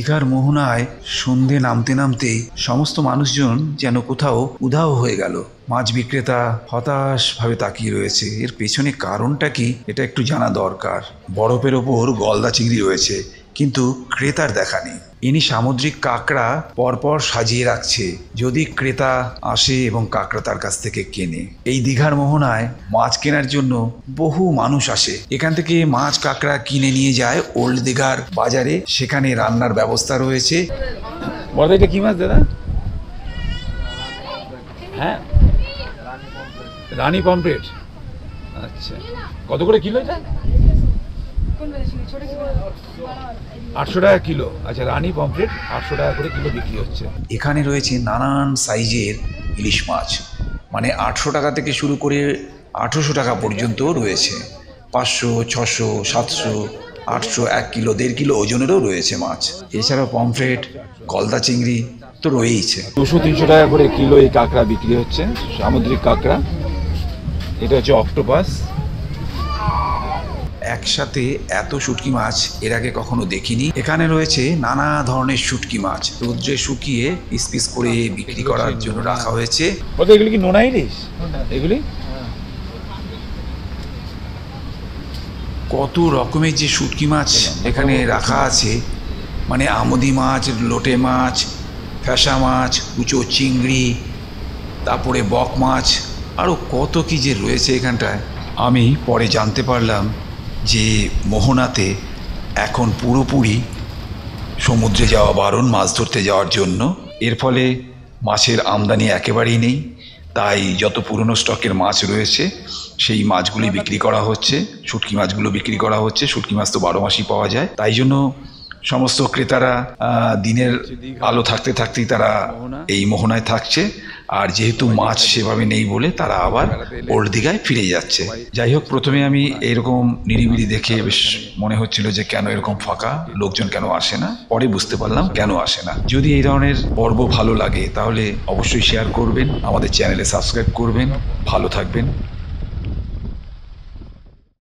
দীঘার মোহনায় সন্ধে নামতে নামতেই সমস্ত মানুষজন যেন কোথাও উধাও হয়ে গেল। মাছ বিক্রেতা হতাশভাবে তাকিয়ে রয়েছে। এর পেছনে কারণটা কি, এটা একটু জানা দরকার। বরফের ওপর গলদা চিংড়ি রয়েছে, কিন্তু ক্রেতার দেখা নেই। ইনি সামুদ্রিক কাঁকড়া পরপর সাজিয়ে রাখছে, যদি ক্রেতা আসে এবং কাঁকড়া তার কাছ থেকে কেনে। এই দীঘার মোহনায় মাছ কেনার জন্য বহু মানুষ আসে। এখান থেকে মাছ কাঁকড়া কিনে নিয়ে যায় ওল্ড দীঘার বাজারে, সেখানে রান্নার ব্যবস্থা রয়েছে। বড়দা, এটা কি মাছ দাদা? হ্যাঁ, রানী পমফ্রেট। আচ্ছা, কত করে কিলো এটা? 800 টাকা কিলো। আচ্ছা, রানী পমফ্রেট 800 টাকা করে কিলো বিক্রি হচ্ছে। এখানে রয়েছে নানান সাইজের ইলিশ মাছ, মানে 800 টাকা থেকে শুরু করে 800 টাকা পর্যন্ত রয়েছে। 500, 600, 700, 800, 1 কিলো, 1.5 কিলো ওজনেরও রয়েছে মাছ। এছাড়াও পমফ্রেট, গলদা চিংড়ি তো রয়েইছে। 200-300 টাকা করে কিলো এই কাঁকড়া বিক্রি হচ্ছে, সামুদ্রিক কাঁকড়া। এটা হচ্ছে অক্টোপাস। একসাথে এত শুটকি মাছ এর আগে কখনো দেখিনি। এখানে রয়েছে নানা ধরনের শুটকি মাছ, রোদ্রে শুকিয়ে পিস পিস করে বিক্রি করার জন্য রাখা হয়েছে। এগুলি কি নোনা ইলিশ? এগুলি কত রকমের যে শুটকি মাছ এখানে রাখা আছে, মানে আমুদি মাছ, লোটে মাছ, ফ্যাসা মাছ, কুচো চিংড়ি, তারপরে বক মাছ, আরও কত কি যে রয়েছে এখানটায়। আমি পরে জানতে পারলাম যে মোহনাতে এখন পুরোপুরি সমুদ্রে যাওয়া বারণ মাছ ধরতে যাওয়ার জন্য। এর ফলে মাছের আমদানি একেবারেই নেই। তাই যত পুরনো স্টকের মাছ রয়েছে সেই মাছগুলি বিক্রি করা হচ্ছে, শুটকি মাছগুলো বিক্রি করা হচ্ছে। শুটকি মাছ তো 12 মাসই পাওয়া যায়, তাই জন্য সমস্ত ক্রেতারা দিনের আলো থাকতে থাকতেই তারা এই মোহনায় থাকছে। আর যেহেতু মাছ সেভাবে নেই বলে তারা আবার ওল্ড দীঘায় ফিরে যাচ্ছে। যাই হোক, প্রথমে আমি এরকম নিরিবিলি দেখে বেশ মনে হচ্ছিল যে কেন এরকম ফাঁকা, লোকজন কেন আসে না। পরে বুঝতে পারলাম কেন আসে না। যদি এই ধরনের পর্ব ভালো লাগে তাহলে অবশ্যই শেয়ার করবেন, আমাদের চ্যানেলে সাবস্ক্রাইব করবেন। ভালো থাকবেন।